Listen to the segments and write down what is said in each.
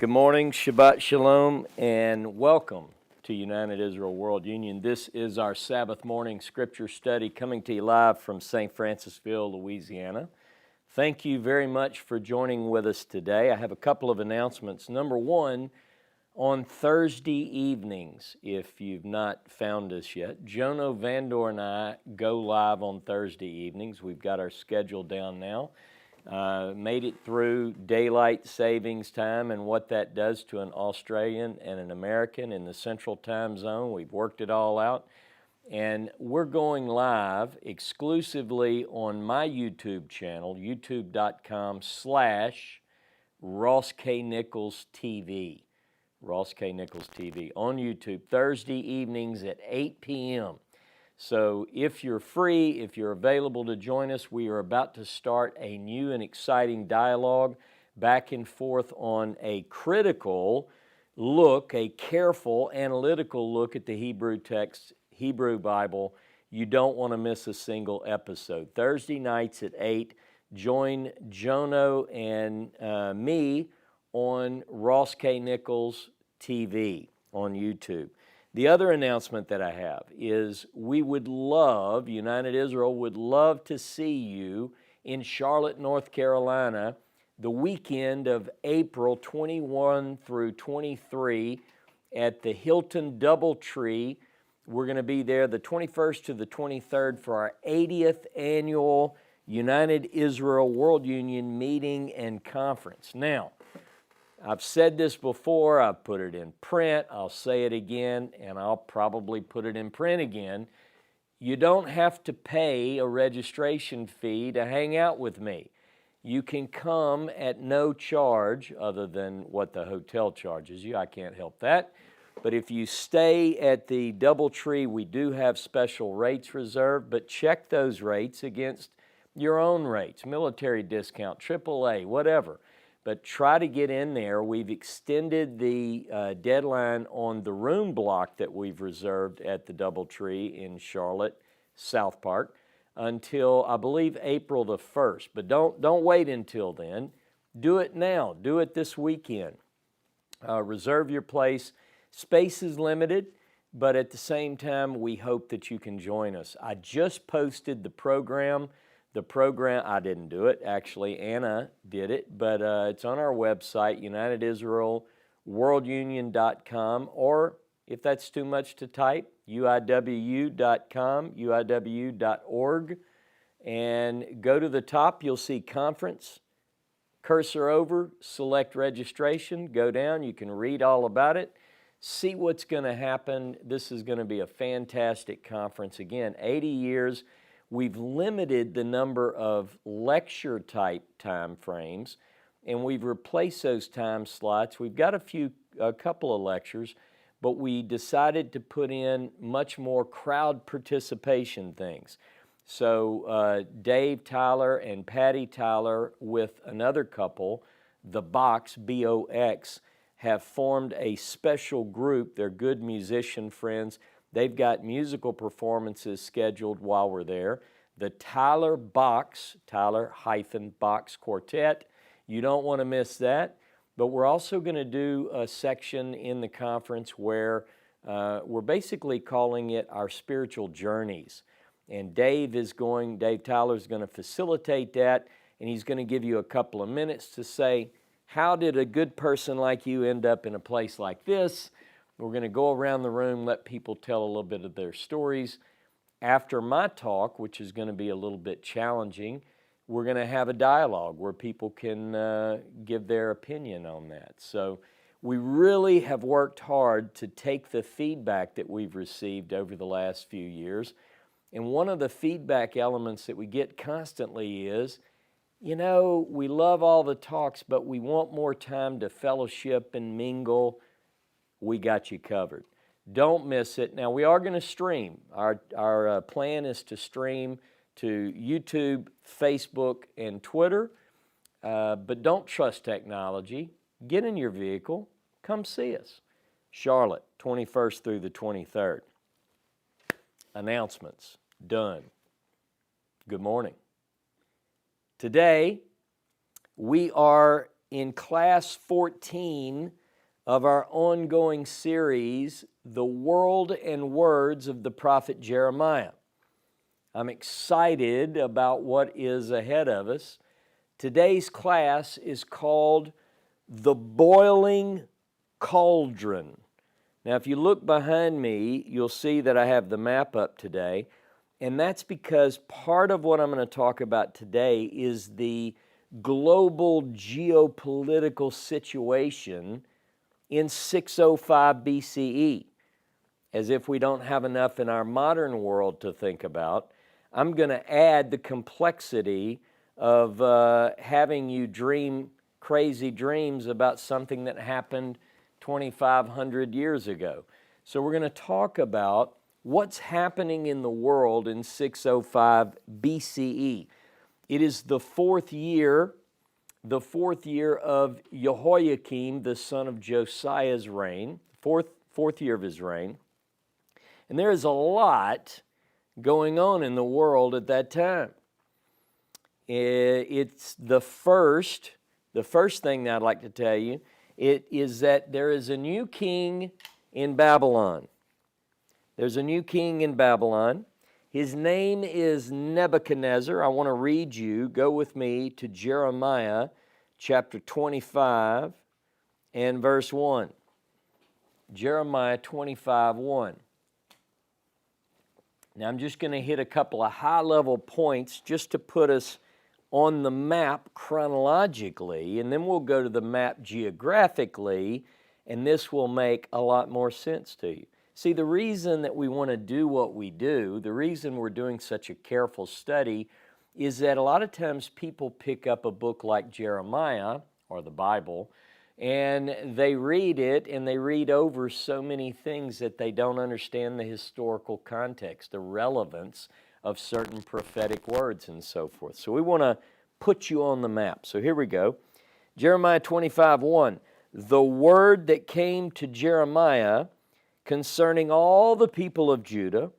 Good morning, Shabbat Shalom, and welcome to United Israel World Union. This is our Sabbath morning scripture study coming to you live from St. Francisville, Louisiana. Thank you very much for joining with us today. I have a couple of announcements. Number one, on Thursday evenings, if you've not found us yet, Jono Vandor and I go live on Thursday evenings. We've got our schedule down now. Made it through daylight savings time and what that does to an Australian and an American in the central time zone. We've worked it all out. And we're going live exclusively on my YouTube channel, youtube.com/Ross K. Nichols TV. Ross K. Nichols TV on YouTube, Thursday evenings at 8 p.m. So if you're free, if you're available to join us, we are about to start a new and exciting dialogue back and forth on a critical look, a careful, analytical look at the Hebrew text, Hebrew Bible. You don't want to miss a single episode. Thursday nights at 8, join Jono and me on Ross K. Nichols TV on YouTube. The other announcement that I have is we would love, United Israel would love to see you in Charlotte, North Carolina, the weekend of April 21 through 23 at the Hilton Doubletree. We're going to be there the 21st to the 23rd for our 80th annual United Israel World Union meeting and conference. Now, I've said this before, I've put it in print, I'll say it again, and I'll probably put it in print again. You don't have to pay a registration fee to hang out with me. You can come at no charge other than what the hotel charges you. I can't help that. But if you stay at the Doubletree, we do have special rates reserved, but check those rates against your own rates, military discount, AAA, whatever. But try to get in there. We've extended the deadline on the room block that we've reserved at the Doubletree in Charlotte, South Park, until, I believe, April the 1st. But don't wait until then. Do it now. Do it this weekend. Reserve your place. Space is limited, but at the same time, we hope that you can join us. I just posted the program. The program, I didn't do it, actually, Anna did it, but it's on our website, UnitedIsraelWorldUnion.com, or if that's too much to type, UIWU.com, UIW.org, and go to the top, you'll see conference, cursor over, select registration, go down, you can read all about it, see what's going to happen. This is going to be a fantastic conference. Again, 80 years. We've limited the number of lecture-type time frames, and we've replaced those time slots. We've got a couple of lectures, but we decided to put in much more crowd participation things. So Dave Tyler and Patty Tyler with another couple, the Box, B-O-X, have formed a special group. They're good musician friends. They've got musical performances scheduled while we're there. The Tyler Box, Tyler-Box Quartet, you don't want to miss that. But we're also going to do a section in the conference where we're basically calling it our spiritual journeys. And Dave Tyler is going to facilitate that, and he's going to give you a couple of minutes to say, how did a good person like you end up in a place like this? We're going to go around the room, let people tell a little bit of their stories. After my talk, which is going to be a little bit challenging, we're going to have a dialogue where people can give their opinion on that. So we really have worked hard to take the feedback that we've received over the last few years. And one of the feedback elements that we get constantly is, you know, we love all the talks, but we want more time to fellowship and mingle. We got you covered. Don't miss it. Now, we are going to stream. Our plan is to stream to YouTube, Facebook, and Twitter, but don't trust technology. Get in your vehicle. Come see us. Charlotte, 21st through the 23rd. Announcements. Done. Good morning. Today, we are in class 14 of our ongoing series, The World and Words of the Prophet Jeremiah. I'm excited about what is ahead of us. Today's class is called The Boiling Cauldron. Now, if you look behind me, you'll see that I have the map up today, and that's because part of what I'm going to talk about today is the global geopolitical situation in 605 BCE. As if we don't have enough in our modern world to think about, I'm going to add the complexity of having you dream crazy dreams about something that happened 2,500 years ago. So we're going to talk about what's happening in the world in 605 BCE. It is the fourth year of Jehoiakim, the son of Josiah's reign, fourth year of his reign. And there is a lot going on in the world at that time. It's the first thing that I'd like to tell you, it is that there is a new king in Babylon. There's a new king in Babylon. His name is Nebuchadnezzar. I want to go with me to Jeremiah chapter 25 and verse 1. Jeremiah 25:1. Now I'm just going to hit a couple of high-level points just to put us on the map chronologically, and then we'll go to the map geographically, and this will make a lot more sense to you. See, the reason that we want to do what we do, the reason we're doing such a careful study, is that a lot of times people pick up a book like Jeremiah, or the Bible, and they read it and they read over so many things that they don't understand the historical context, the relevance of certain prophetic words and so forth. So we want to put you on the map. So here we go. Jeremiah 25:1. The word that came to Jeremiah concerning all the people of Judah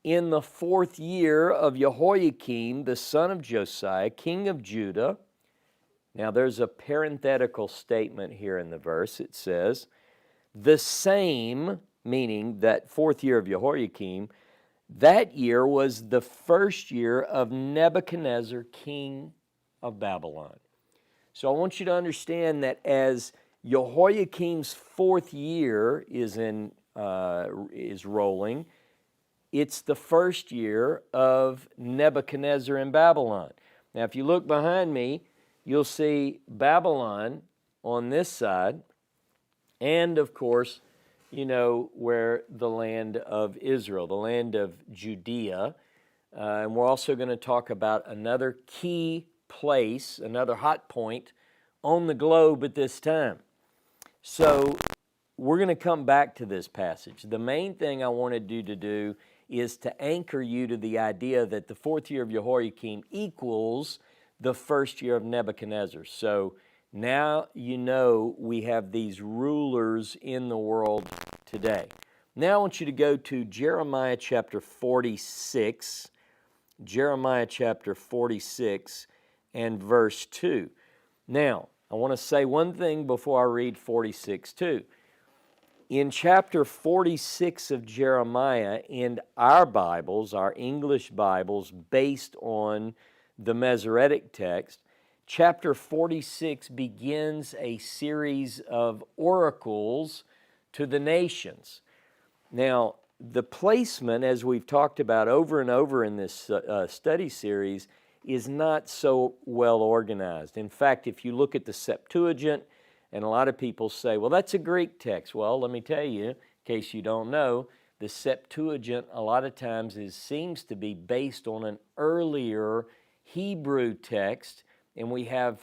in the fourth year of Jehoiakim, the son of Josiah, king of Judah. Now there's a parenthetical statement here in the verse. It says, the same, meaning that fourth year of Jehoiakim, that year was the first year of Nebuchadnezzar, king of Babylon. So I want you to understand that as Jehoiakim's fourth year is rolling, it's the first year of Nebuchadnezzar in Babylon. Now, if you look behind me, you'll see Babylon on this side, and of course, you know, where the land of Israel, the land of Judea. And we're also going to talk about another key place, another hot point on the globe at this time. So we're going to come back to this passage. The main thing I wanted you to do is to anchor you to the idea that the fourth year of Jehoiakim equals the first year of Nebuchadnezzar. So now you know we have these rulers in the world today. Now I want you to go to Jeremiah chapter 46. Jeremiah chapter 46 and verse 2. Now, I want to say one thing before I read 46:2. In chapter 46 of Jeremiah, in our Bibles, our English Bibles, based on the Masoretic text, chapter 46 begins a series of oracles to the nations. Now, the placement, as we've talked about over and over in this study series, is not so well organized. In fact, if you look at the Septuagint, and a lot of people say, well, that's a Greek text. Well, let me tell you, in case you don't know, the Septuagint a lot of times seems to be based on an earlier Hebrew text, and we have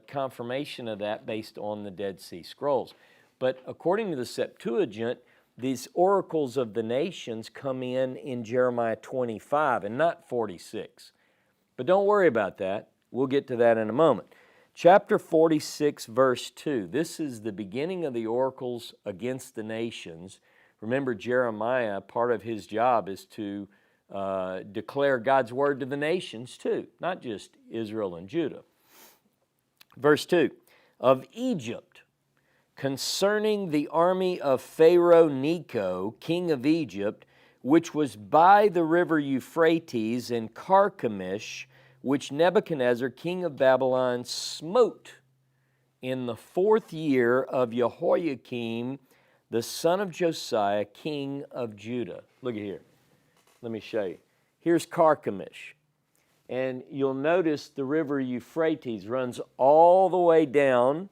confirmation of that based on the Dead Sea Scrolls. But according to the Septuagint, these oracles of the nations come in Jeremiah 25 and not 46. But don't worry about that. We'll get to that in a moment. Chapter 46, verse 2. This is the beginning of the oracles against the nations. Remember, Jeremiah, part of his job is to declare God's word to the nations too, not just Israel and Judah. Verse 2. of Egypt, concerning the army of Pharaoh Necho, king of Egypt, which was by the river Euphrates in Charchemish, which Nebuchadnezzar, king of Babylon, smote in the 4th year of Jehoiakim, the son of Josiah, king of Judah. Look at here. Let me show you. Here's Charchemish. And you'll notice the river Euphrates runs all the way down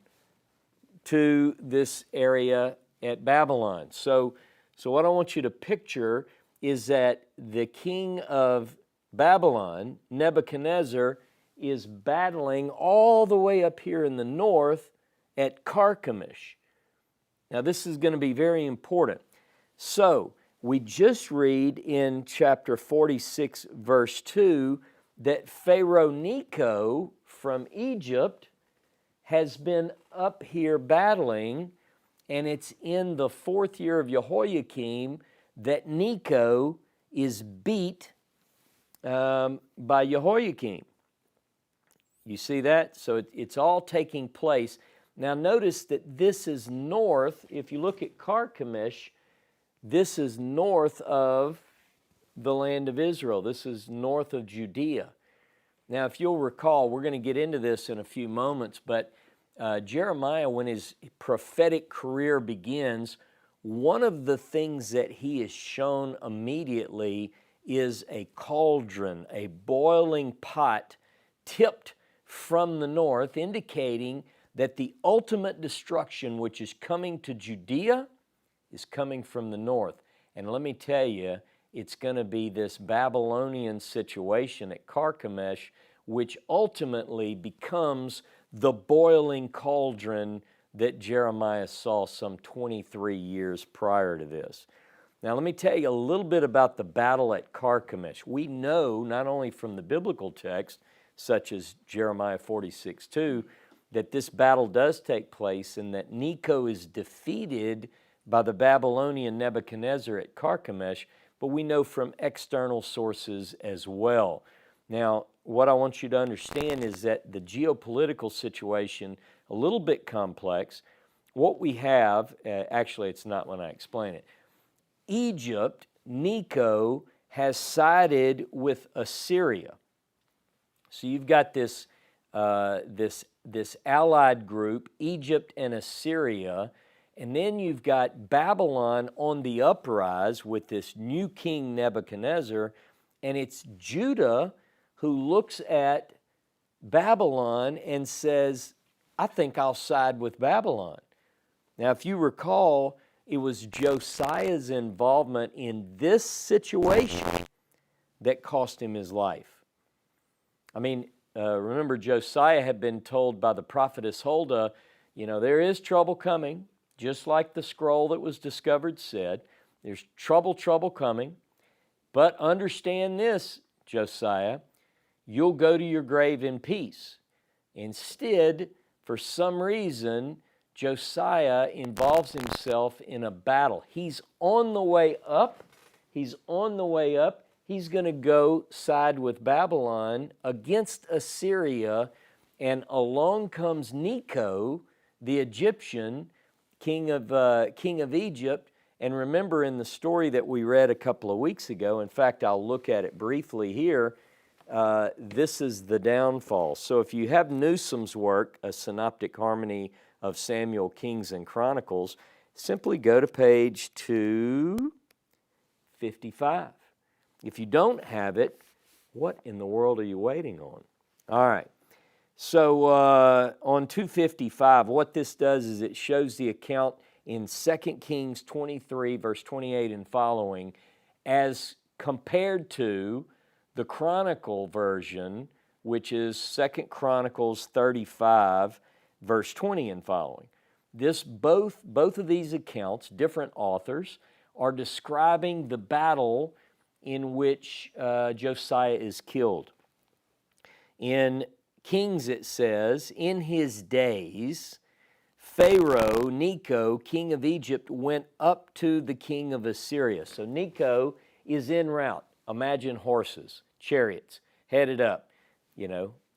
to this area at Babylon. So what I want you to picture is that the king of Babylon, Nebuchadnezzar, is battling all the way up here in the north at Charchemish. Now this is going to be very important. So we just read in chapter 46, verse 2, that Pharaoh Necho from Egypt has been up here battling, and it's in the 4th year of Jehoiakim that Necho is beat by Jehoiakim. You see that? So it's all taking place. Now notice that this is north. If you look at Charchemish, this is north of the land of Israel. This is north of Judea. Now if you'll recall, we're going to get into this in a few moments, but Jeremiah, when his prophetic career begins, one of the things that he is shown immediately is a cauldron, a boiling pot tipped from the north, indicating that the ultimate destruction which is coming to Judea is coming from the north. And let me tell you, it's going to be this Babylonian situation at Charchemish, which ultimately becomes the boiling cauldron that Jeremiah saw some 23 years prior to this. Now let me tell you a little bit about the battle at Charchemish. We know not only from the biblical text, such as Jeremiah 46:2, that this battle does take place and that Necho is defeated by the Babylonian Nebuchadnezzar at Charchemish, but we know from external sources as well. Now, what I want you to understand is that the geopolitical situation, a little bit complex. What we have, actually it's not when I explain it. Egypt, Necho, has sided with Assyria. So you've got this allied group, Egypt and Assyria, and then you've got Babylon on the uprise with this new king Nebuchadnezzar, and it's Judah who looks at Babylon and says, I think I'll side with Babylon. Now, if you recall, it was Josiah's involvement in this situation that cost him his life. I mean, remember Josiah had been told by the prophetess Huldah, there is trouble coming, just like the scroll that was discovered said. There's trouble coming. But understand this, Josiah, you'll go to your grave in peace. Instead, for some reason, Josiah involves himself in a battle. He's on the way up. He's going to go side with Babylon against Assyria, and along comes Necho, the Egyptian, king of Egypt. And remember in the story that we read a couple of weeks ago, in fact, I'll look at it briefly here, this is the downfall. So if you have Newsom's work, A Synoptic Harmony of Samuel, Kings, and Chronicles, simply go to page 255. If you don't have it, what in the world are you waiting on? All right. So on 255, what this does is it shows the account in 2 Kings 23, verse 28 and following, as compared to the Chronicle version, which is 2 Chronicles 35, verse 20 and following. Both of these accounts, different authors, are describing the battle in which Josiah is killed. In Kings it says, in his days, Pharaoh Necho, king of Egypt, went up to the king of Assyria. So Necho is en route. Imagine horses, chariots, headed up.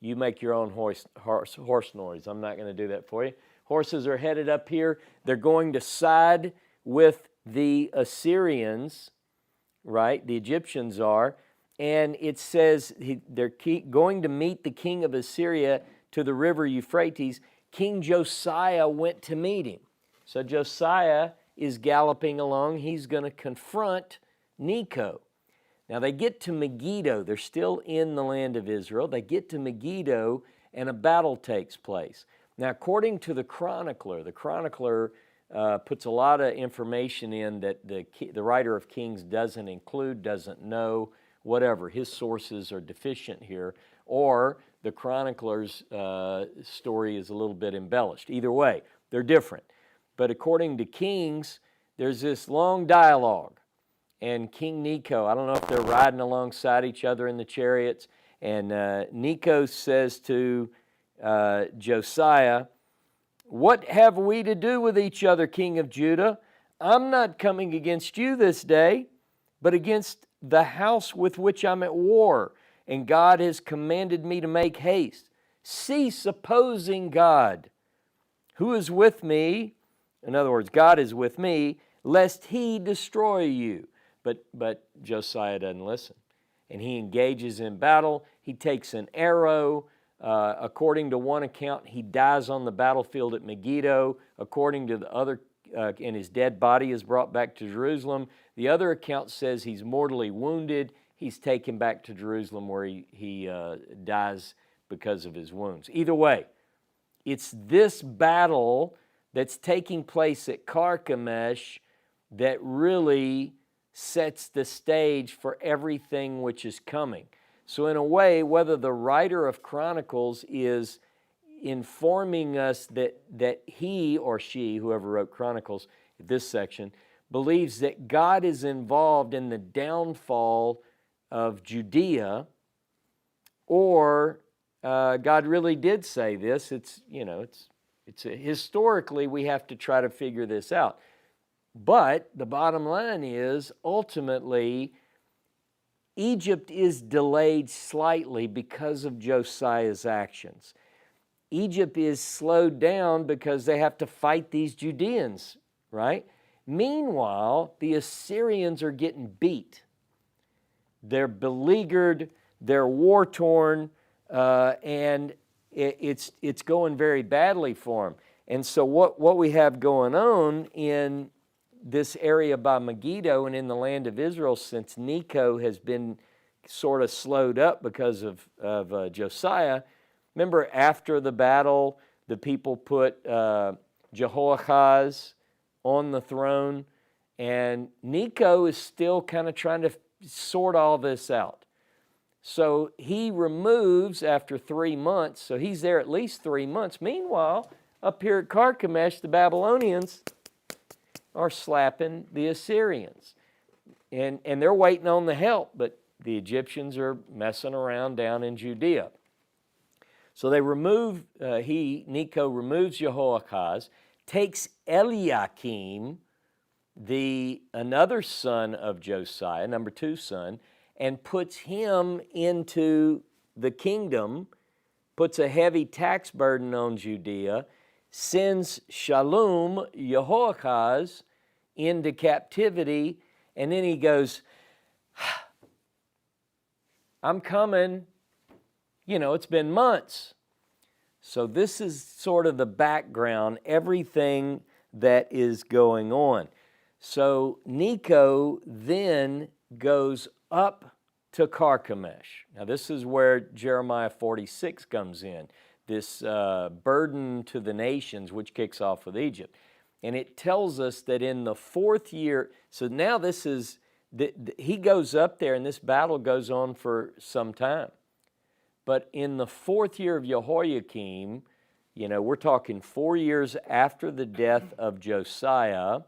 You make your own horse noise. I'm not going to do that for you. Horses are headed up here. They're going to side with the Assyrians, right? The Egyptians are. And it says they're going to meet the king of Assyria to the river Euphrates. King Josiah went to meet him. So Josiah is galloping along. He's going to confront Necho. Now they get to Megiddo. They're still in the land of Israel. They get to Megiddo and a battle takes place. Now according to the chronicler puts a lot of information in that the writer of Kings doesn't include, doesn't know, whatever. His sources are deficient here, or the chronicler's story is a little bit embellished. Either way, they're different. But according to Kings, there's this long dialogue. And King Necho, I don't know if they're riding alongside each other in the chariots, and Necho says to Josiah, "What have we to do with each other, King of Judah? I'm not coming against you this day, but against the house with which I'm at war, and God has commanded me to make haste. Cease opposing God, who is with me," in other words, God is with me, "lest he destroy you." But Josiah doesn't listen. And he engages in battle. He takes an arrow. According to one account, he dies on the battlefield at Megiddo. According to the other, and his dead body is brought back to Jerusalem. The other account says he's mortally wounded. He's taken back to Jerusalem where he dies because of his wounds. Either way, it's this battle that's taking place at Charchemish that really sets the stage for everything which is coming. So in a way, whether the writer of Chronicles is informing us that he or she, whoever wrote Chronicles, this section, believes that God is involved in the downfall of Judea, or God really did say this. Historically, we have to try to figure this out. But the bottom line is, ultimately, Egypt is delayed slightly because of Josiah's actions. Egypt is slowed down because they have to fight these Judeans, right? Meanwhile, the Assyrians are getting beat. They're beleaguered, they're war-torn, and it's going very badly for them. And so what we have going on in this area by Megiddo and in the land of Israel, since Necho has been sort of slowed up because of Josiah. Remember, after the battle, the people put Jehoiakim on the throne, and Necho is still kind of trying to sort all this out. So he removes after 3 months, so he's there at least 3 months. Meanwhile, up here at Charchemish, the Babylonians are slapping the Assyrians. And they're waiting on the help, but the Egyptians are messing around down in Judea. So they remove, Necho removes Jehoiakim, takes Eliakim, another son of Josiah, number 2 son, and puts him into the kingdom, puts a heavy tax burden on Judea, sends Shallum, Jehoiakim, into captivity, and then he goes, "I'm coming. It's been months." So this is sort of the background, everything that is going on. So Necho then goes up to Charchemish. Now this is where Jeremiah 46 comes in, this burden to the nations, which kicks off with Egypt. And it tells us that in the 4th year, so now this is, he goes up there and this battle goes on for some time. But in the 4th year of Jehoiakim, we're talking 4 years after the death of Josiah,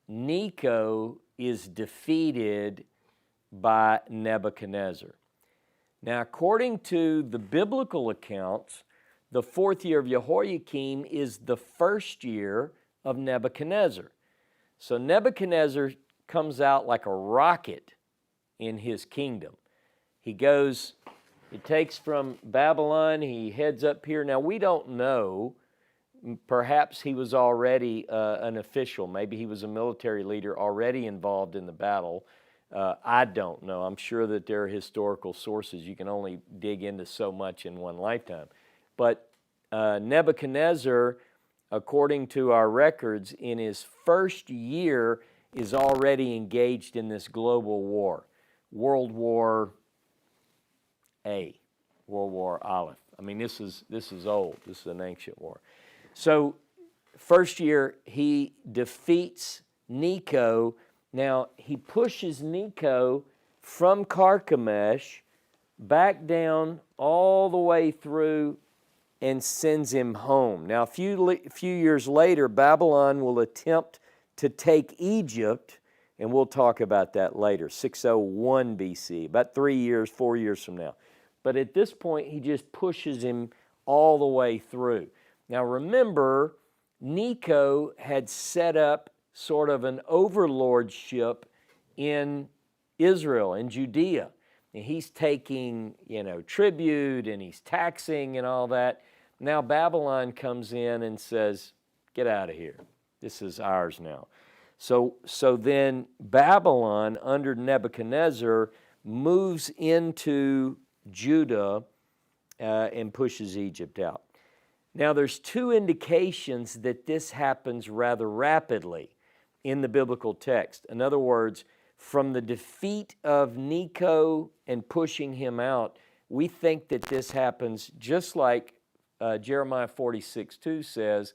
Necho is defeated by Nebuchadnezzar. Now, according to the biblical accounts, the 4th year of Jehoiakim is the 1st year of Nebuchadnezzar. So Nebuchadnezzar comes out like a rocket in his kingdom. He goes It takes from Babylon, he heads up here. Now, we don't know. Perhaps he was already an official. Maybe he was a military leader already involved in the battle. I don't know. I'm sure that there are historical sources. You can only dig into so much in one lifetime. But Nebuchadnezzar, according to our records, in his first year is already engaged in this global war. World War A, World War Aleph. I mean, this is old. This is an ancient war. So, first year, he defeats Necho. Now, he pushes Necho from Charchemish back down all the way through and sends him home. Now, a few years later, Babylon will attempt to take Egypt, and we'll talk about that later, 601 BC, about 4 years from now. But at this point, he just pushes him all the way through. Now remember, Necho had set up sort of an overlordship in Israel, in Judea. And he's taking, tribute, and he's taxing and all that. Now Babylon comes in and says, get out of here. This is ours now. So then Babylon, under Nebuchadnezzar, moves into Judah and pushes Egypt out. Now there's two indications that this happens rather rapidly in the biblical text. In other words, from the defeat of Necho and pushing him out, we think that this happens just like Jeremiah 46:2 says,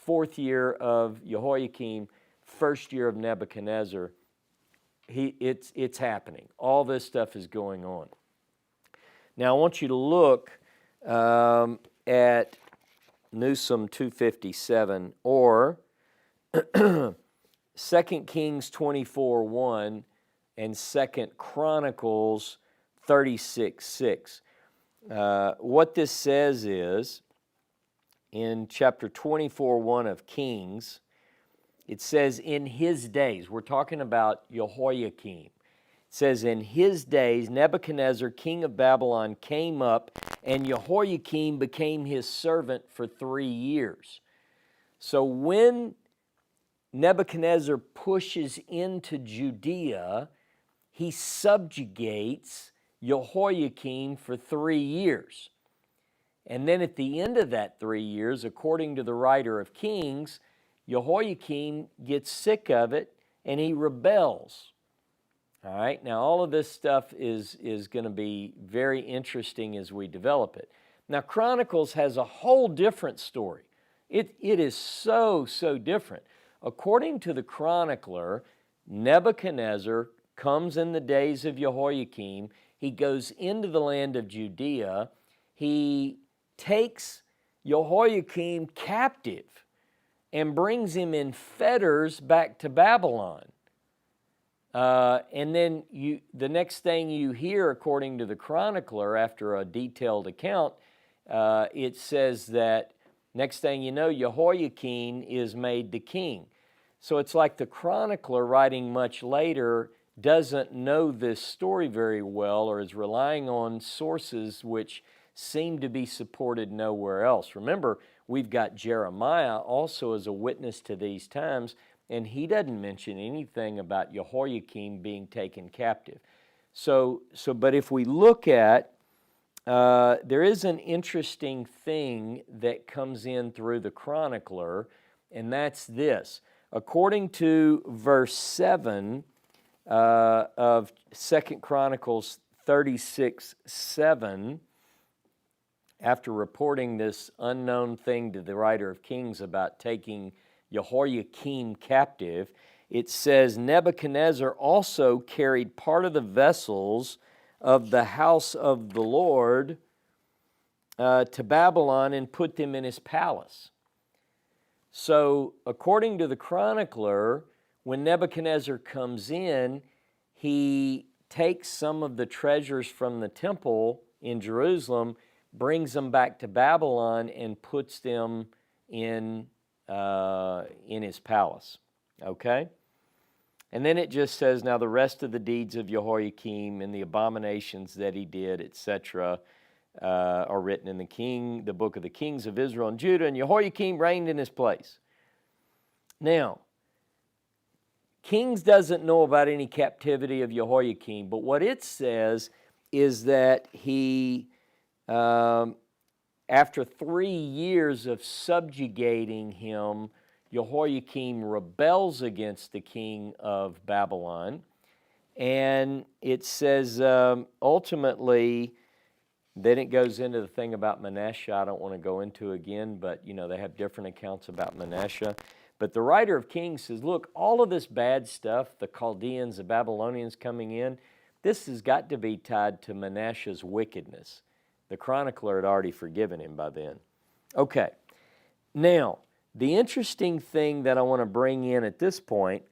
4th year of Jehoiakim, 1st year of Nebuchadnezzar. It's happening. All this stuff is going on. Now I want you to look at Newsom 257 or 2 Kings 24:1 and 2 Chronicles 36:6. What this says is, in chapter 24:1 of Kings, it says, in his days, we're talking about Jehoiakim. It says, in his days, Nebuchadnezzar, king of Babylon, came up, and Jehoiakim became his servant for 3 years. So when Nebuchadnezzar pushes into Judea, he subjugates Jehoiakim for 3 years. And then at the end of that 3 years, according to the writer of Kings, Jehoiakim gets sick of it and he rebels. All right, now all of this stuff is going to be very interesting as we develop it. Now Chronicles has a whole different story. It is so different. According to the chronicler, Nebuchadnezzar comes in the days of Jehoiakim. He goes into the land of Judea. He takes Jehoiakim captive and brings him in fetters back to Babylon. And then the next thing you hear, according to the chronicler, after a detailed account, it says that next thing you know, Jehoiakim is made the king. So it's like the chronicler, writing much later, doesn't know this story very well, or is relying on sources which seem to be supported nowhere else. Remember, we've got Jeremiah also as a witness to these times, and he doesn't mention anything about Jehoiakim being taken captive. But if we look at, there is an interesting thing that comes in through the chronicler, and that's this. According to verse 7 of 2 Chronicles 36:7, after reporting this unknown thing to the writer of Kings about taking Jehoiakim captive, it says, Nebuchadnezzar also carried part of the vessels of the house of the Lord to Babylon and put them in his palace. So, according to the chronicler, when Nebuchadnezzar comes in, he takes some of the treasures from the temple in Jerusalem, brings them back to Babylon, and puts them in his palace. Okay? And then it just says, now the rest of the deeds of Jehoiakim and the abominations that he did, etc., are written in the book of the kings of Israel and Judah, and Jehoiakim reigned in his place. Now, Kings doesn't know about any captivity of Jehoiakim, but what it says is that he, after 3 years of subjugating him, Jehoiakim rebels against the king of Babylon. And it says ultimately, then it goes into the thing about Manasseh. I don't want to go into again, but they have different accounts about Manasseh. But the writer of Kings says, look, all of this bad stuff, the Chaldeans, the Babylonians coming in, this has got to be tied to Manasseh's wickedness. The chronicler had already forgiven him by then. Okay, now, the interesting thing that I want to bring in at this point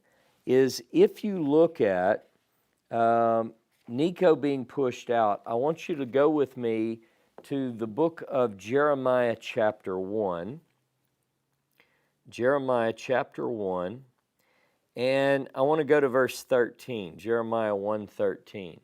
is if you look at Necho being pushed out, I want you to go with me to the book of Jeremiah chapter 1. Jeremiah chapter 1, and I want to go to verse 13, Jeremiah 1:13.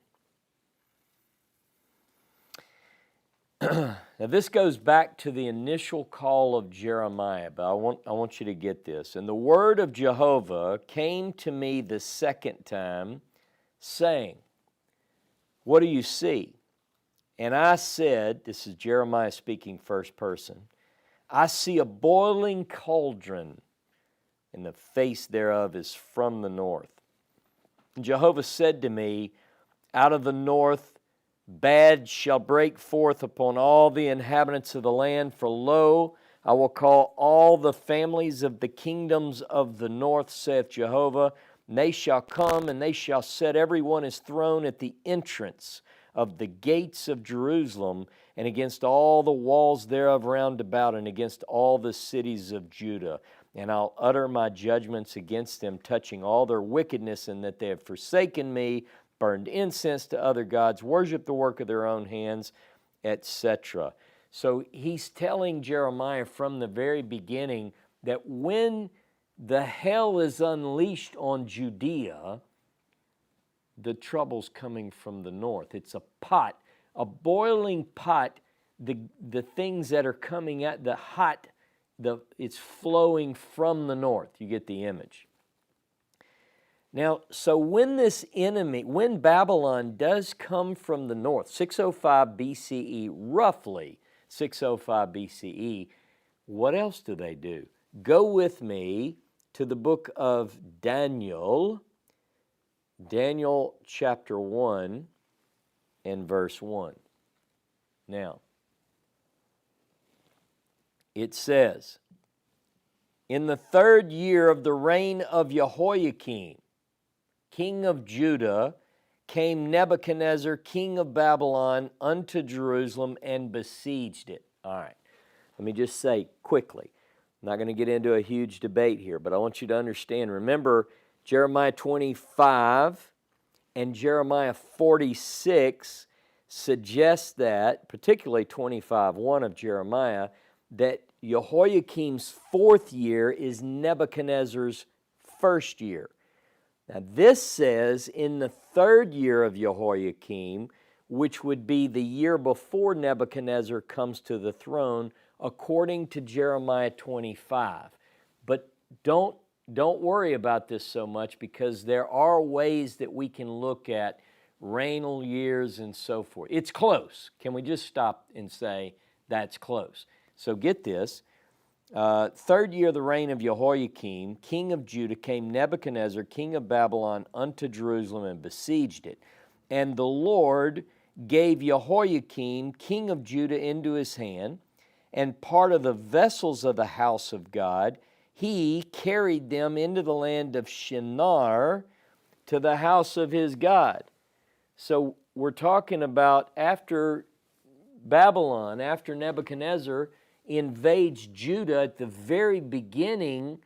Now this goes back to the initial call of Jeremiah, but I want you to get this. And the word of Jehovah came to me the second time, saying, what do you see? And I said, this is Jeremiah speaking first person, I see a boiling cauldron, and the face thereof is from the north. And Jehovah said to me, out of the north bad shall break forth upon all the inhabitants of the land, for lo, I will call all the families of the kingdoms of the north, saith Jehovah, and they shall come, and they shall set every one his throne at the entrance of the gates of Jerusalem, and against all the walls thereof round about, and against all the cities of Judah. And I'll utter my judgments against them, touching all their wickedness, and that they have forsaken me, burned incense to other gods, worshiped the work of their own hands, etc. So he's telling Jeremiah from the very beginning that when the hell is unleashed on Judea, the trouble's coming from the north. It's a pot, a boiling pot. The things that are coming at the hot, it's flowing from the north. You get the image. Now, so when Babylon does come from the north, 605 BCE, roughly 605 BCE, what else do they do? Go with me to the book of Daniel, Daniel chapter 1 and verse 1. Now, it says, in the 3rd year of the reign of Jehoiakim, king of Judah, came Nebuchadnezzar, king of Babylon, unto Jerusalem and besieged it. All right, let me just say quickly, I'm not going to get into a huge debate here, but I want you to understand, remember, Jeremiah 25 and Jeremiah 46 suggest that, particularly 25:1 of Jeremiah, that Jehoiakim's 4th year is Nebuchadnezzar's 1st year. Now this says in the 3rd year of Jehoiakim, which would be the year before Nebuchadnezzar comes to the throne, according to Jeremiah 25. But don't worry about this so much, because there are ways that we can look at regnal years and so forth. It's close. Can we just stop and say that's close? So get this. 3rd year of the reign of Jehoiakim, king of Judah, came Nebuchadnezzar, king of Babylon, unto Jerusalem and besieged it. And the Lord gave Jehoiakim, king of Judah, into his hand, and part of the vessels of the house of God, he carried them into the land of Shinar to the house of his God. So we're talking about after Babylon, after Nebuchadnezzar invades Judah at the very beginning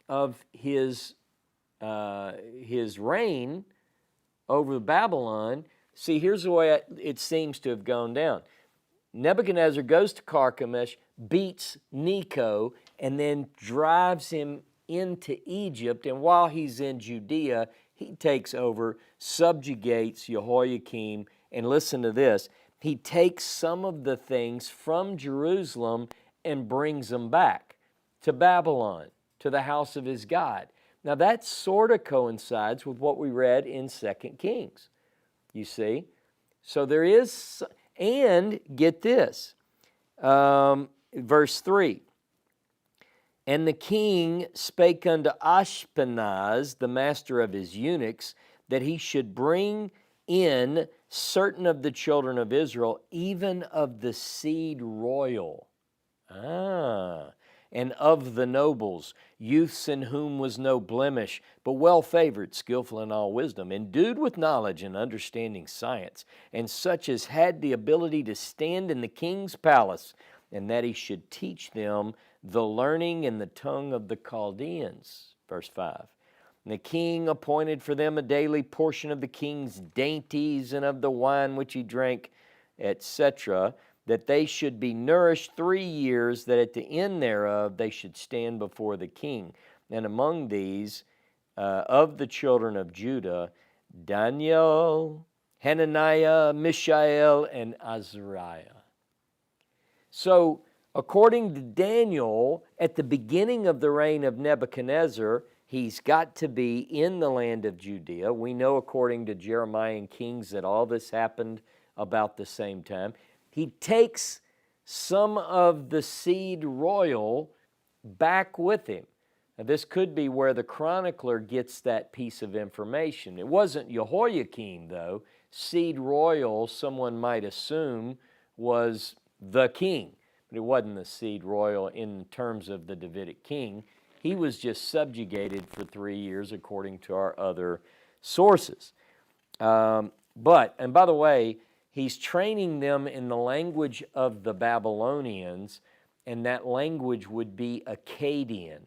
of his reign over Babylon. See, here's the way it seems to have gone down. Nebuchadnezzar goes to Charchemish, beats Necho, and then drives him into Egypt. And while he's in Judea, he takes over, subjugates Jehoiakim, and listen to this, he takes some of the things from Jerusalem and brings them back to Babylon, to the house of his God. Now that sort of coincides with what we read in 2 Kings, you see. So there is, and get this, verse 3. And the king spake unto Ashpenaz, the master of his eunuchs, that he should bring in certain of the children of Israel, even of the seed royal. And of the nobles, youths in whom was no blemish, but well favored, skillful in all wisdom, endued with knowledge and understanding science, and such as had the ability to stand in the king's palace, and that he should teach them the learning and the tongue of the Chaldeans. Verse 5. And the king appointed for them a daily portion of the king's dainties and of the wine which he drank, etc., that they should be nourished 3 years, that at the end thereof they should stand before the king. And among these, of the children of Judah, Daniel, Hananiah, Mishael, and Azariah. So, according to Daniel, at the beginning of the reign of Nebuchadnezzar, he's got to be in the land of Judea. We know, according to Jeremiah and Kings, that all this happened about the same time. He takes some of the seed royal back with him. Now, this could be where the chronicler gets that piece of information. It wasn't Jehoiakim, though. Seed royal, someone might assume, was the king. But it wasn't the seed royal in terms of the Davidic king. He was just subjugated for 3 years according to our other sources. And by the way, he's training them in the language of the Babylonians, and that language would be Akkadian.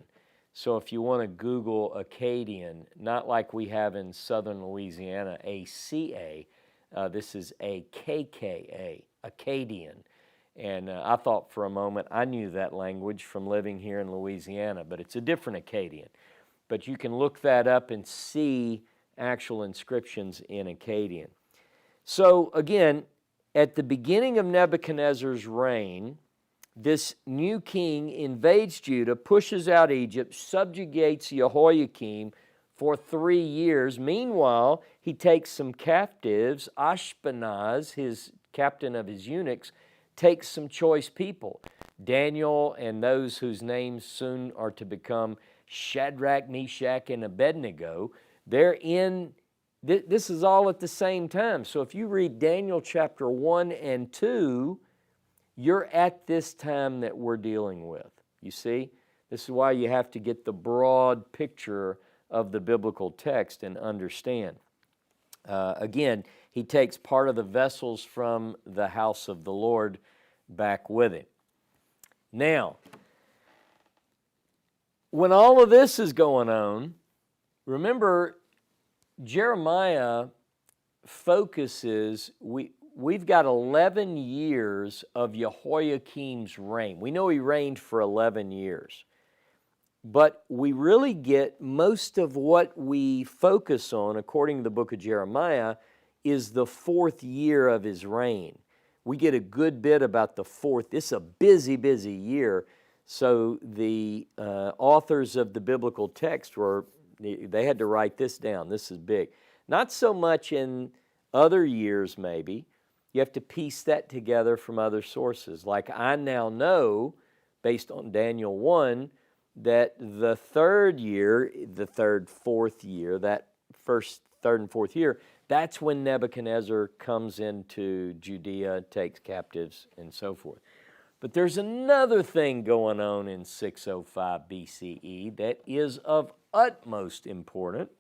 So if you want to Google Akkadian, not like we have in southern Louisiana, ACA, this is AKKA, Akkadian. And I thought for a moment I knew that language from living here in Louisiana, but it's a different Akkadian. But you can look that up and see actual inscriptions in Akkadian. So again, at the beginning of Nebuchadnezzar's reign, this new king invades Judah, pushes out Egypt, subjugates Jehoiakim for 3 years. Meanwhile, he takes some captives. Ashpenaz, his captain of his eunuchs, takes some choice people. Daniel and those whose names soon are to become Shadrach, Meshach, and Abednego, they're in, this is all at the same time. So if you read Daniel chapter 1 and 2, you're at this time that we're dealing with. You see? This is why you have to get the broad picture of the biblical text and understand. Again, he takes part of the vessels from the house of the Lord back with him. Now, when all of this is going on, remember, Jeremiah focuses, we've got 11 years of Jehoiakim's reign. We know he reigned for 11 years. But we really get most of what we focus on, according to the book of Jeremiah, is the 4th year of his reign. We get a good bit about the 4th. This is a busy, busy year. So the authors of the biblical text they had to write this down. This is big. Not so much in other years, maybe. You have to piece that together from other sources. Like I now know, based on Daniel 1, that the 3rd year, the 3rd, 4th year, that first, 3rd, and 4th year, that's when Nebuchadnezzar comes into Judea, takes captives, and so forth. But there's another thing going on in 605 BCE that is of utmost importance.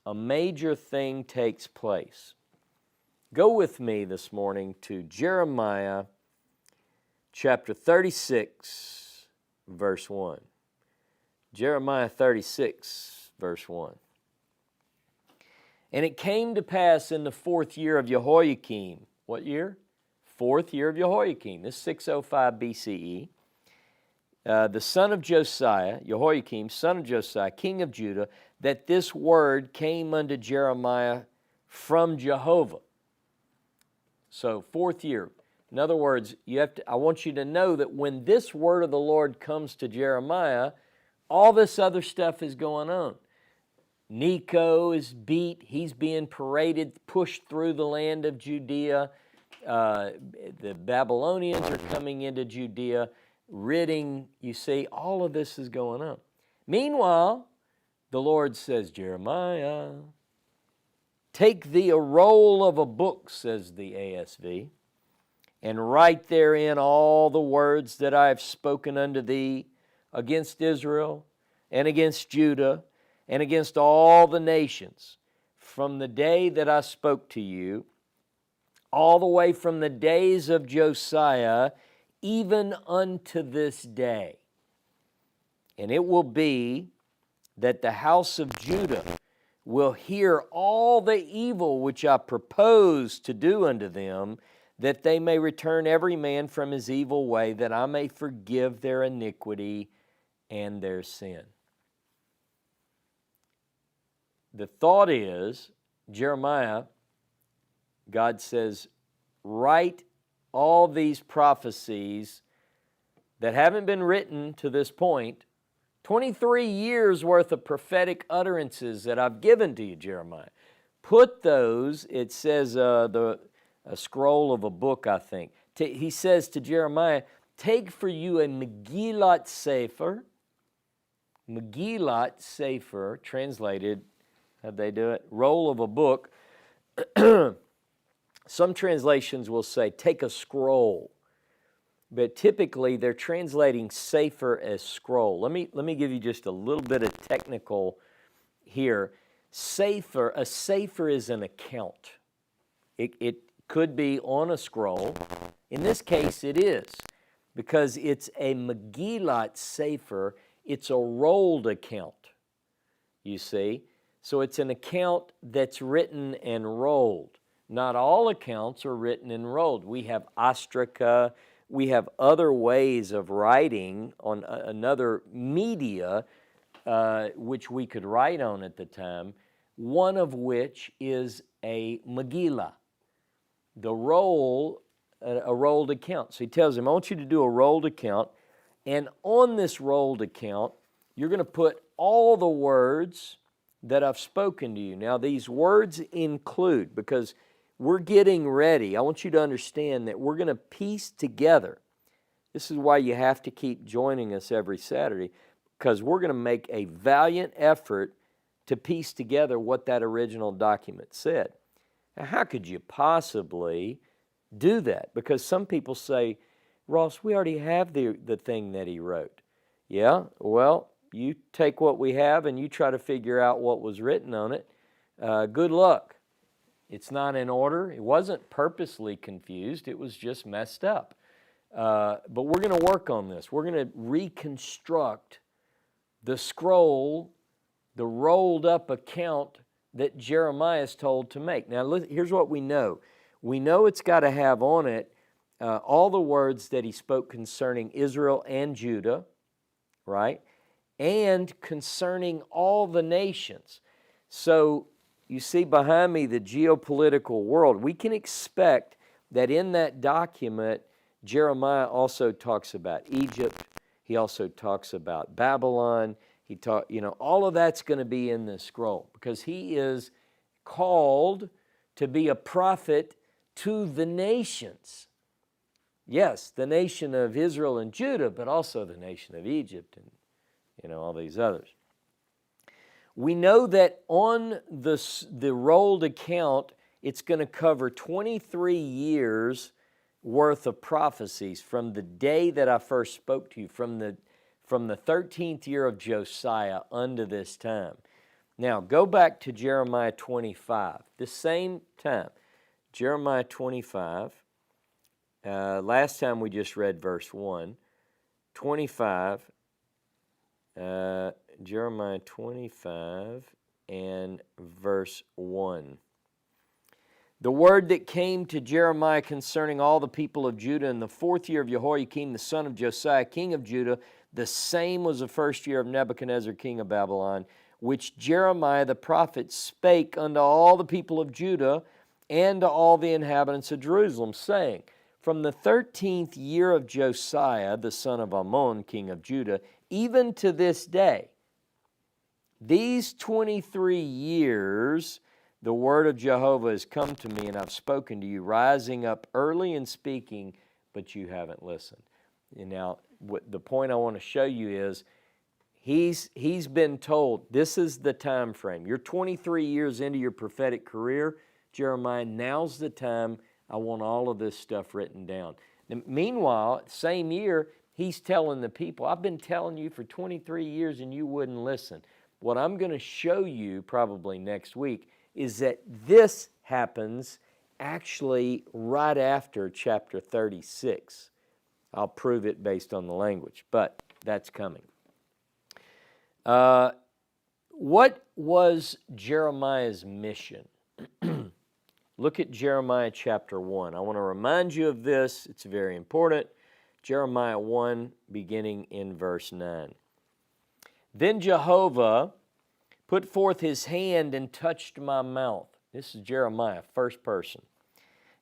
A major thing takes place. Go with me this morning to Jeremiah chapter 36, verse 1. Jeremiah 36, verse 1. And it came to pass in the 4th year of Jehoiakim. What year? 4th year of Jehoiakim. This is 605 BCE. the son of Josiah, Jehoiakim, son of Josiah, king of Judah, that this word came unto Jeremiah from Jehovah. So, 4th year. In other words, I want you to know that when this word of the Lord comes to Jeremiah, all this other stuff is going on. Necho is beat. He's being paraded, pushed through the land of Judea. The Babylonians are coming into Judea, ridding, you see, all of this is going on. Meanwhile, the Lord says, Jeremiah, take thee a roll of a book, says the ASV, and write therein all the words that I have spoken unto thee against Israel and against Judah and against all the nations, from the day that I spoke to you, all the way from the days of Josiah, even unto this day. And it will be that the house of Judah will hear all the evil which I propose to do unto them, that they may return every man from his evil way, that I may forgive their iniquity and their sin. The thought is, Jeremiah, God says, write all these prophecies that haven't been written to this point, 23 years worth of prophetic utterances that I've given to you, Jeremiah. Put those, it says a scroll of a book, I think. He says to Jeremiah, take for you a Megillat Sefer, translated, how'd they do it? Roll of a book. Some translations will say, take a scroll. But typically, they're translating sefer as scroll. Let me give you just a little bit of technical here. A sefer is an account. It could be on a scroll. In this case, it is, because it's a Megillat Sefer. It's a rolled account, you see. So it's an account that's written and rolled. Not all accounts are written and rolled. We have ostraca. We have other ways of writing on another media which we could write on at the time, one of which is a Megillah, a rolled account. So he tells him, I want you to do a rolled account, and on this rolled account, you're going to put all the words that I've spoken to you. Now, these words include, because we're getting ready, I want you to understand that we're going to piece together. This is why you have to keep joining us every Saturday, because we're going to make a valiant effort to piece together what that original document said. Now, how could you possibly do that? Because some people say, Ross, we already have the thing that he wrote. Yeah, well, you take what we have and you try to figure out what was written on it. Good luck. It's not in order. It wasn't purposely confused. It was just messed up. But we're going to work on this. We're going to reconstruct the scroll, the rolled up account that Jeremiah is told to make. Now, here's what we know. We know it's got to have on it all the words that he spoke concerning Israel and Judah, right? And concerning all the nations. So, you see behind me the geopolitical world. We can expect that in that document, Jeremiah also talks about Egypt. He also talks about Babylon. All of that's going to be in this scroll, because he is called to be a prophet to the nations. Yes, the nation of Israel and Judah, but also the nation of Egypt and all these others. We know that on the rolled account, it's going to cover 23 years worth of prophecies from the day that I first spoke to you, from the 13th year of Josiah unto this time. Now, go back to Jeremiah 25, the same time. Jeremiah 25, last time we just read verse 1. 25, Jeremiah 25 and verse 1. The word that came to Jeremiah concerning all the people of Judah in the 4th year of Jehoiakim, the son of Josiah, king of Judah, The same was the first year of Nebuchadnezzar, king of Babylon, which Jeremiah the prophet spake unto all the people of Judah and to all the inhabitants of Jerusalem, saying, from the 13th year of Josiah, the son of Ammon, king of Judah, even to this day, these 23 years, the word of Jehovah has come to me, and I've spoken to you, rising up early and speaking, but you haven't listened. And now, the point I want to show you is, he's been told, this is the time frame. You're 23 years into your prophetic career, Jeremiah, now's the time I want all of this stuff written down. And meanwhile, same year, he's telling the people, I've been telling you for 23 years and you wouldn't listen. What I'm going to show you probably next week is that this happens actually right after chapter 36. I'll prove it based on the language, but that's coming. What was Jeremiah's mission? Look at Jeremiah chapter 1. I want to remind you of this. It's very important. Jeremiah 1, beginning in verse 9. Then Jehovah put forth his hand and touched my mouth. This is Jeremiah, first person.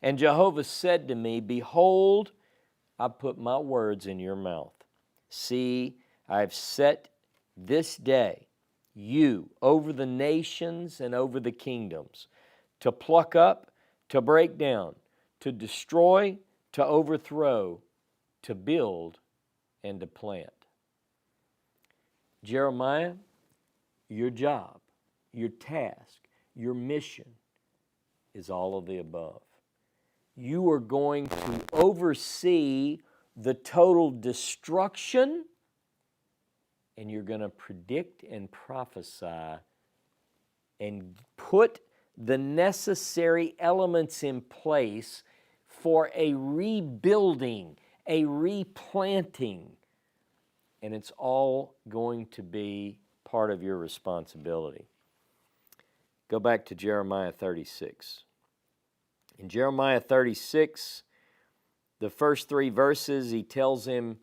And Jehovah said to me, behold, I put my words in your mouth. See, I have set this day you over the nations and over the kingdoms, to pluck up, to break down, to destroy, to overthrow, to build, and to plant. Jeremiah, your job, your task, your mission is all of the above. You are going to oversee the total destruction, and you're going to predict and prophesy and put the necessary elements in place for a rebuilding, a replanting, and it's all going to be part of your responsibility. Go back to Jeremiah 36. In Jeremiah 36, the first 3 verses, he tells him,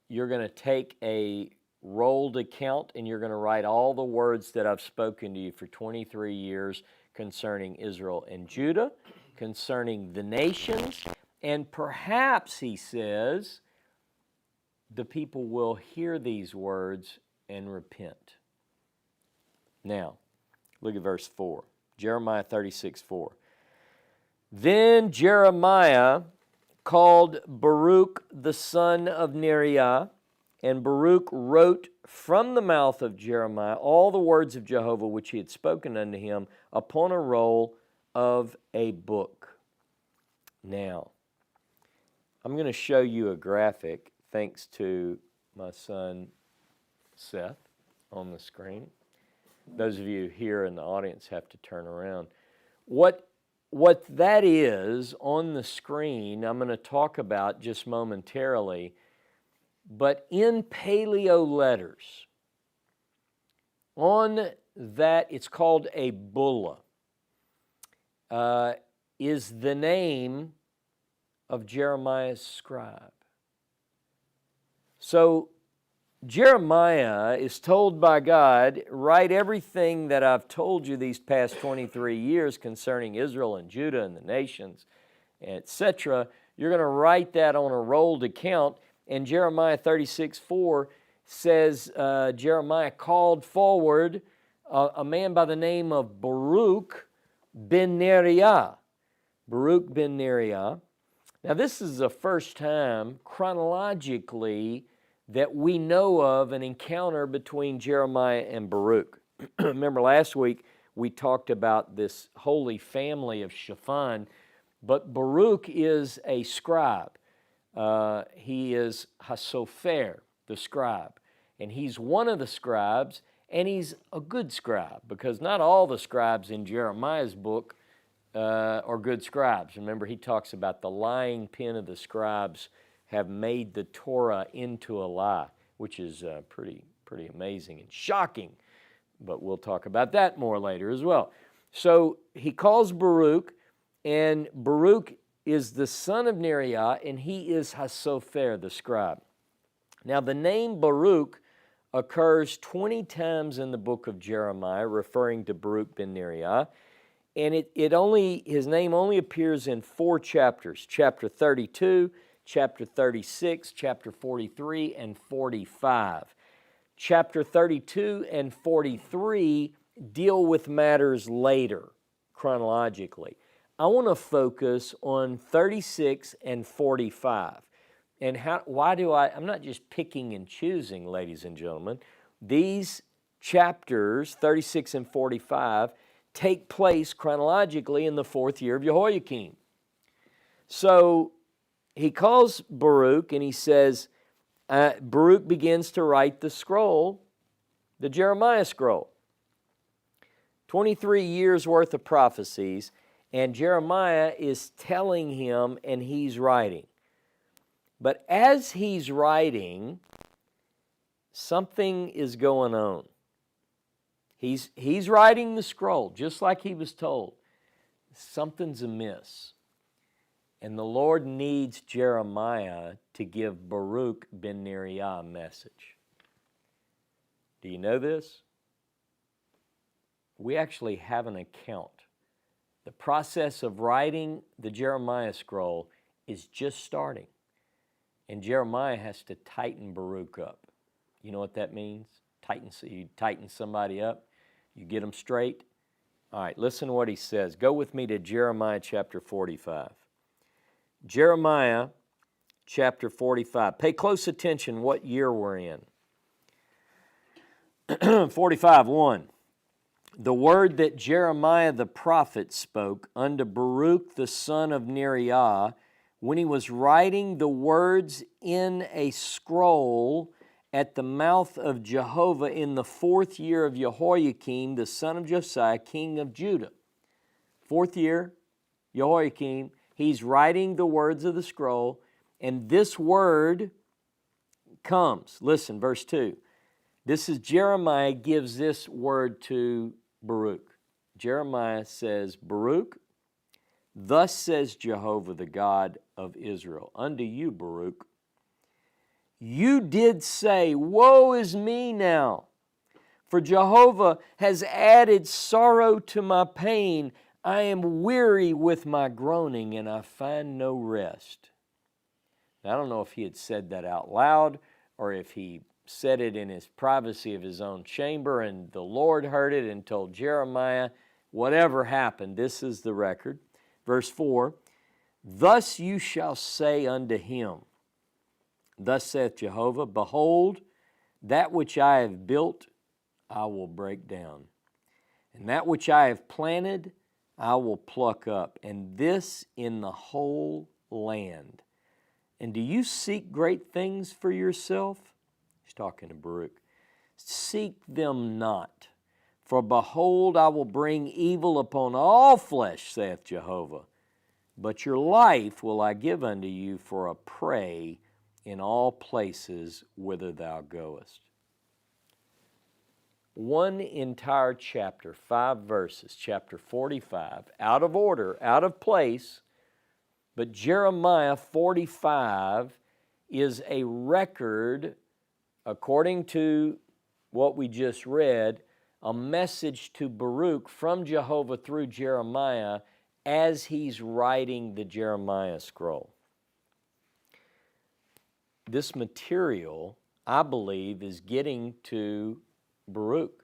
you're going to take a rolled account and you're going to write all the words that I've spoken to you for 23 years concerning Israel and Judah, concerning the nations, and perhaps, he says, the people will hear these words and repent. Now, look at verse 4. Jeremiah 36, 4. Then Jeremiah called Baruch the son of Neriah, and Baruch wrote from the mouth of Jeremiah all the words of Jehovah which he had spoken unto him upon a roll of a book. Now, I'm going to show you a graphic, thanks to my son Seth, on the screen. Those of you here in the audience have to turn around. What that is on the screen, I'm going to talk about just momentarily, but in Paleo letters, on that, it's called a bulla, is the name of Jeremiah's scribe. So Jeremiah is told by God, write everything that I've told you these past 23 years concerning Israel and Judah and the nations, etc. You're going to write that on a rolled account. And Jeremiah 36:4 says Jeremiah called forward a man by the name of Baruch ben Neriah. Baruch ben Neriah. Now this is the first time chronologically that we know of an encounter between Jeremiah and Baruch. Remember last week we talked about this holy family of Shaphan, but Baruch is a scribe. He is Hasofer, the scribe, and he's one of the scribes, and he's a good scribe, because not all the scribes in Jeremiah's book are good scribes. Remember, he talks about the lying pen of the scribes have made the Torah into a lie, which is pretty amazing and shocking, but we'll talk about that more later as well. So he calls Baruch, and Baruch is the son of Neriah, and he is Hasofer, the scribe. Now the name Baruch occurs 20 times in the book of Jeremiah, referring to Baruch ben Neriah, and his name only appears in 4 chapters, chapter 32, chapter 36, chapter 43, and 45. Chapter 32 and 43 deal with matters later, chronologically. I want to focus on 36 and 45. And I'm not just picking and choosing, ladies and gentlemen. These chapters, 36 and 45, take place chronologically in the 4th year of Jehoiakim. So he calls Baruch and he says, Baruch begins to write the scroll, the Jeremiah scroll. 23 years worth of prophecies, and Jeremiah is telling him and he's writing. But as he's writing, something is going on. He's writing the scroll just like he was told. Something's amiss. And the Lord needs Jeremiah to give Baruch ben Neriah a message. Do you know this? We actually have an account. The process of writing the Jeremiah scroll is just starting. And Jeremiah has to tighten Baruch up. You know what that means? You tighten somebody up, you get them straight. All right, listen to what he says. Go with me to Jeremiah chapter 45. Jeremiah chapter 45. Pay close attention what year we're in. 45:1. The word that Jeremiah the prophet spoke unto Baruch the son of Neriah, when he was writing the words in a scroll at the mouth of Jehovah in the 4th year of Jehoiakim, the son of Josiah, king of Judah. 4th year, Jehoiakim, he's writing the words of the scroll, and this word comes. Listen, verse 2. This is Jeremiah gives this word to Baruch. Jeremiah says, Baruch, thus says Jehovah, the God of Israel, unto you, Baruch, you did say, woe is me now, for Jehovah has added sorrow to my pain. I am weary with my groaning, and I find no rest. Now, I don't know if he had said that out loud, or if he said it in his privacy of his own chamber, and the Lord heard it and told Jeremiah, whatever happened, this is the record. Verse 4, thus you shall say unto him, thus saith Jehovah, behold, that which I have built, I will break down. And that which I have planted, I will pluck up. And this in the whole land. And do you seek great things for yourself? He's talking to Baruch. Seek them not. For behold, I will bring evil upon all flesh, saith Jehovah. But your life will I give unto you for a prey in all places whither thou goest. One entire chapter, 5 verses, chapter 45, out of order, out of place, but Jeremiah 45 is a record, according to what we just read, a message to Baruch from Jehovah through Jeremiah as he's writing the Jeremiah scroll. This material, I believe, is getting to Baruch.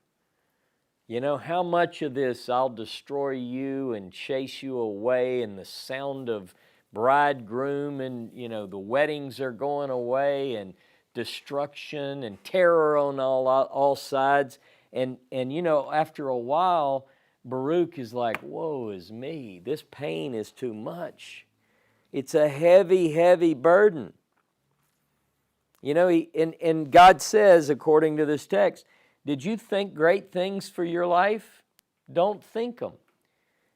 You know, how much of this, I'll destroy you and chase you away, and the sound of bridegroom, and, you know, the weddings are going away, and destruction and terror on all sides. And you know, after a while, Baruch is like, woe is me. This pain is too much. It's a heavy, heavy burden. You know, and God says, according to this text, did you think great things for your life? Don't think them.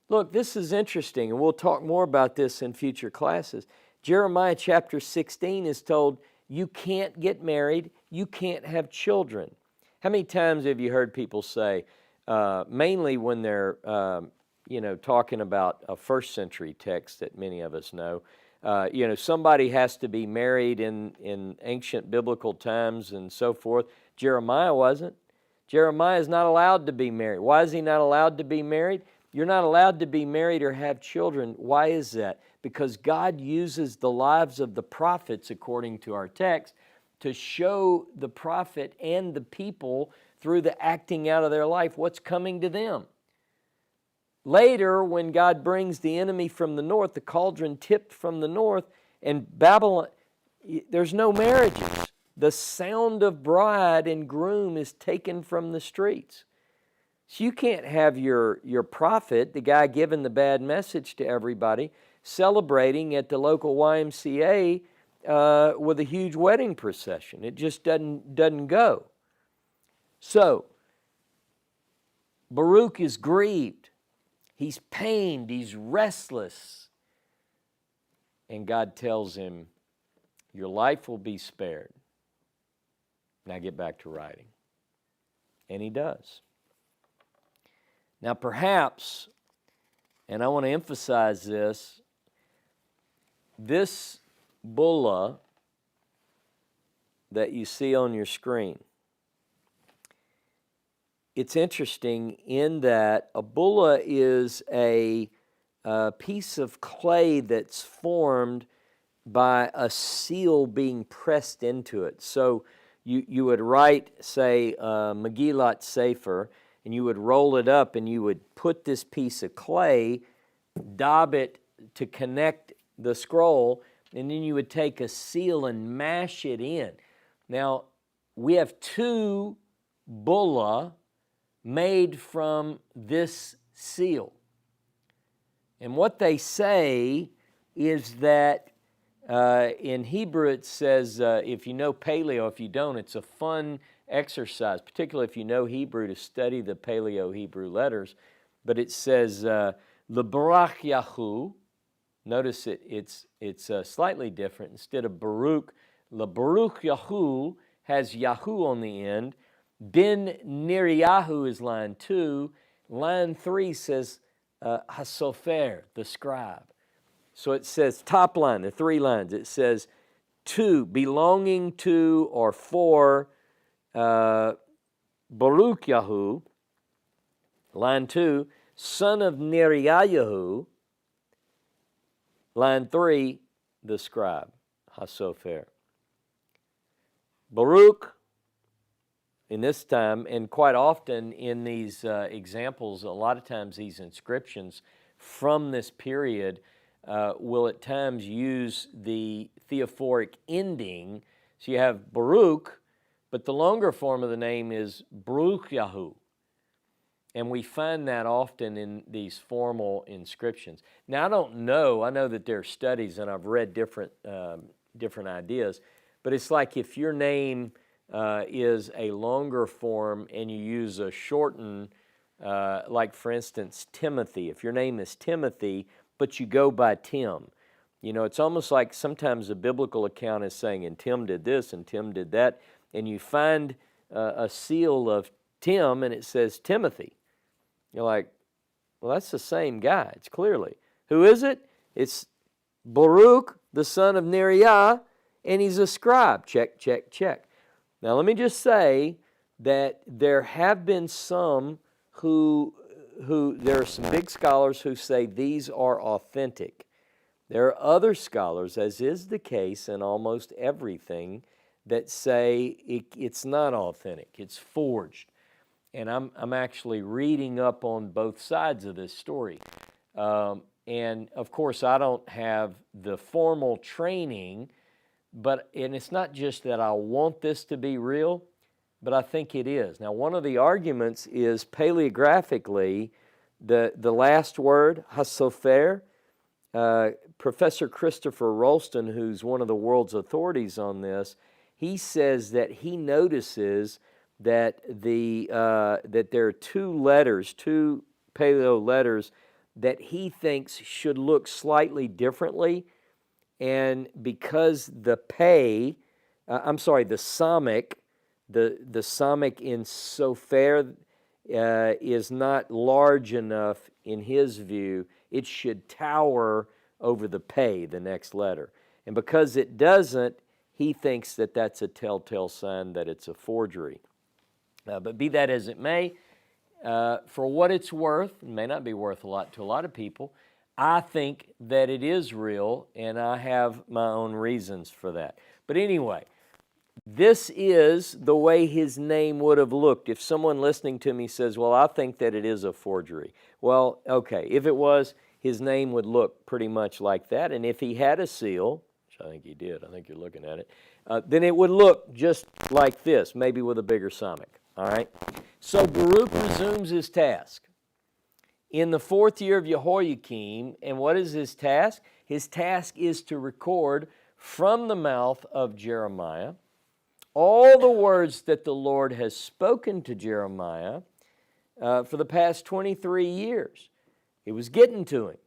Look, this is interesting, and we'll talk more about this in future classes. Jeremiah chapter 16 is told, you can't get married, you can't have children. How many times have you heard people say, mainly when they're talking about a first century text that many of us know. Somebody has to be married in ancient biblical times and so forth. Jeremiah wasn't. Jeremiah is not allowed to be married. Why is he not allowed to be married? You're not allowed to be married or have children. Why is that? Because God uses the lives of the prophets, according to our text, to show the prophet and the people through the acting out of their life what's coming to them. Later, when God brings the enemy from the north, the cauldron tipped from the north, and Babylon, there's no marriages. The sound of bride and groom is taken from the streets. So you can't have your prophet, the guy giving the bad message to everybody, celebrating at the local YMCA with a huge wedding procession. It just doesn't go. So, Baruch is grieved. He's pained. He's restless. And God tells him, your life will be spared. Now get back to writing. And he does. Now perhaps, and I want to emphasize this bulla that you see on your screen, it's interesting in that a bulla is a piece of clay that's formed by a seal being pressed into it. So you would write, say, Megillat Sefer, and you would roll it up and you would put this piece of clay, daub it to connect the scroll, and then you would take a seal and mash it in. Now, we have two bulla made from this seal. And what they say is that in Hebrew it says, if you know Paleo, if you don't, it's a fun exercise, particularly if you know Hebrew, to study the Paleo-Hebrew letters. But it says, Lebarach Yahu. Notice it's slightly different. Instead of Baruch, Lebaruch Yahu has Yahu on the end. Ben Neriyahu is line 2. Line 3 says Hasofer, the scribe. So it says, top line, the 3 lines, it says, to, belonging to or for Baruch Yahu. Line 2, son of Neriyahu. Line 3, the scribe, Hasofer. Baruch, in this time, and quite often in these examples, a lot of times these inscriptions from this period will at times use the theophoric ending. So you have Baruch, but the longer form of the name is Baruch Yahu. And we find that often in these formal inscriptions. Now, I don't know. I know that there are studies, and I've read different ideas. But it's like if your name is a longer form and you use a shortened, like for instance, Timothy. If your name is Timothy, but you go by Tim, it's almost like sometimes a biblical account is saying, and Tim did this, and Tim did that, and you find a seal of Tim, and it says Timothy. You're like, well, that's the same guy. It's clearly. Who is it? It's Baruch, the son of Neriah, and he's a scribe. Check, check, check. Now, let me just say that there have been some who there are some big scholars who say these are authentic. There are other scholars, as is the case in almost everything, that say it's not authentic, it's forged. And I'm actually reading up on both sides of this story. And of course, I don't have the formal training, and it's not just that I want this to be real, but I think it is. Now, one of the arguments is paleographically, the last word, Hasofer, Professor Christopher Rolston, who's one of the world's authorities on this, he says that he notices that that there are two paleo letters that he thinks should look slightly differently, and because the Samic, the Samic in Sofer is not large enough in his view, it should tower over the pay, the next letter. And because it doesn't, he thinks that that's a telltale sign that it's a forgery. But be that as it may, for what it's worth, it may not be worth a lot to a lot of people, I think that it is real, and I have my own reasons for that. But anyway, this is the way his name would have looked if someone listening to me says, well, I think that it is a forgery. Well, okay, if it was, his name would look pretty much like that. And if he had a seal, which I think he did, I think you're looking at it, then it would look just like this, maybe with a bigger summit. All right? So Baruch resumes his task in the 4th year of Jehoiakim. And what is his task? His task is to record from the mouth of Jeremiah all the words that the Lord has spoken to Jeremiah for the past 23 years. It was getting to him.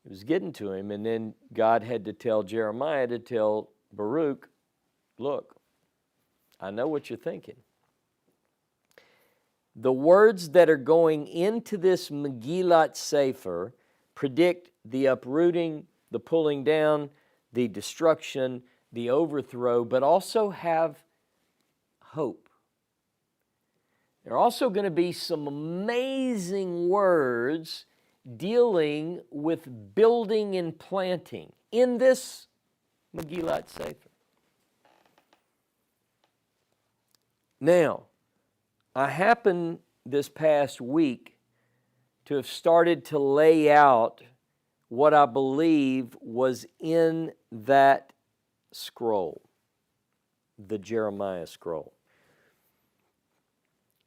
It was getting to him, and then God had to tell Jeremiah to tell Baruch, look, I know what you're thinking. The words that are going into this Megillat Sefer predict the uprooting, the pulling down, the destruction, the overthrow, but also have hope. There are also going to be some amazing words dealing with building and planting in this Megillat Sefer. Now, I happen this past week to have started to lay out what I believe was in that scroll, the Jeremiah scroll.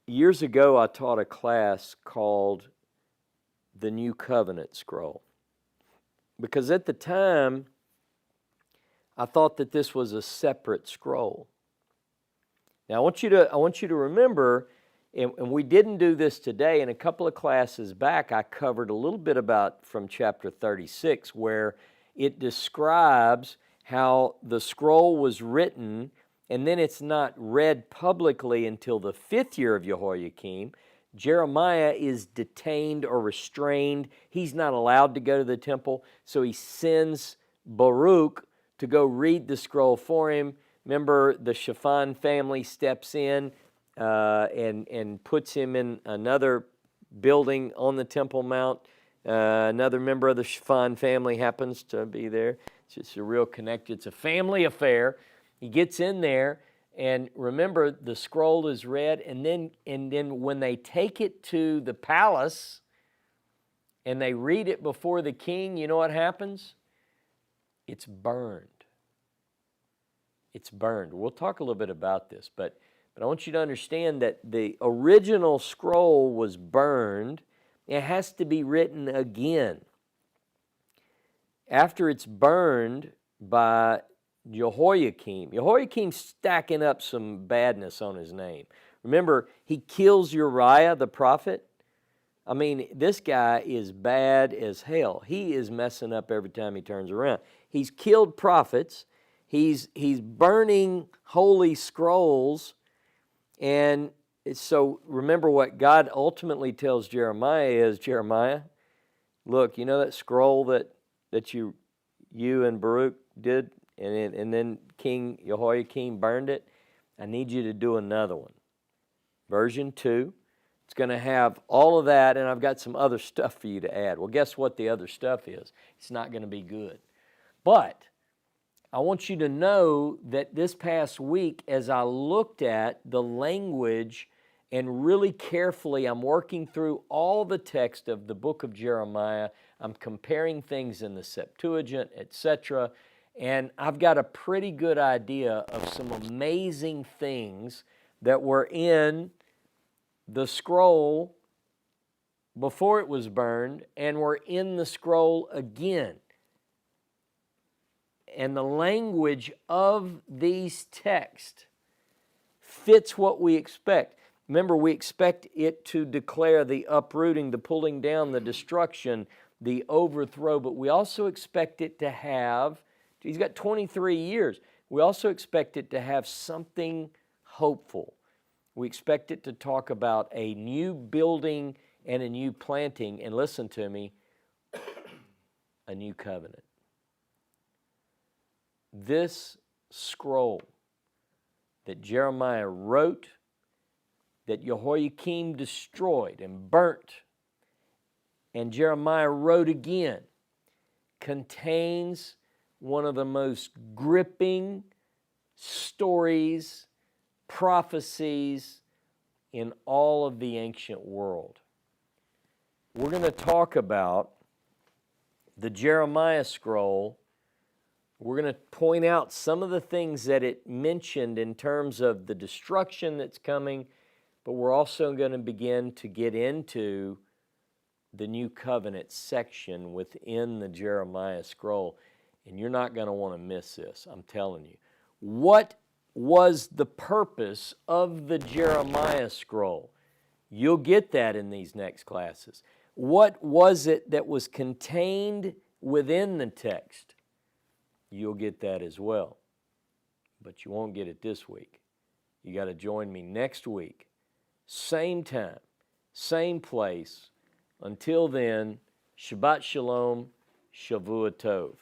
Years ago, I taught a class called the New Covenant Scroll, because at the time, I thought that this was a separate scroll. Now, I want you to remember, and we didn't do this today, in a couple of classes back, I covered a little bit about from chapter 36, where it describes how the scroll was written, and then it's not read publicly until the 5th year of Jehoiakim. Jeremiah is detained or restrained. He's not allowed to go to the temple, so he sends Baruch to go read the scroll for him. Remember, the Shaphan family steps in and puts him in another building on the Temple Mount. Another member of the Shaphan family happens to be there. It's just a real connection. It's a family affair. He gets in there, and remember, the scroll is read, and then when they take it to the palace and they read it before the king, you know what happens? It's burned. It's burned. We'll talk a little bit about this, but I want you to understand that the original scroll was burned. It has to be written again. After it's burned by Jehoiakim's stacking up some badness on his name. Remember, he kills Uriah the prophet. I mean, this guy is bad as hell. He is messing up every time he turns around. He's killed prophets. He's burning holy scrolls. And so remember what God ultimately tells Jeremiah is, Jeremiah, look, you know that scroll that you and Baruch did, and then King Jehoiakim burned it? I need you to do another one. Version 2. It's going to have all of that, and I've got some other stuff for you to add. Well, guess what the other stuff is? It's not going to be good. But I want you to know that this past week, as I looked at the language and really carefully, I'm working through all the text of the book of Jeremiah. I'm comparing things in the Septuagint, etc., and I've got a pretty good idea of some amazing things that were in the scroll before it was burned and were in the scroll again. And the language of these texts fits what we expect. Remember, we expect it to declare the uprooting, the pulling down, the destruction, the overthrow, but we also expect it to have, he's got 23 years, we also expect it to have something hopeful. We expect it to talk about a new building and a new planting, and listen to me, a new covenant. This scroll that Jeremiah wrote, that Jehoiakim destroyed and burnt, and Jeremiah wrote again, contains one of the most gripping stories, prophecies in all of the ancient world. We're going to talk about the Jeremiah scroll. We're going to point out some of the things that it mentioned in terms of the destruction that's coming, but we're also going to begin to get into the New Covenant section within the Jeremiah scroll. And you're not going to want to miss this, I'm telling you. What was the purpose of the Jeremiah scroll? You'll get that in these next classes. What was it that was contained within the text? You'll get that as well. But you won't get it this week. You got to join me next week. Same time, same place. Until then, Shabbat Shalom, Shavua Tov.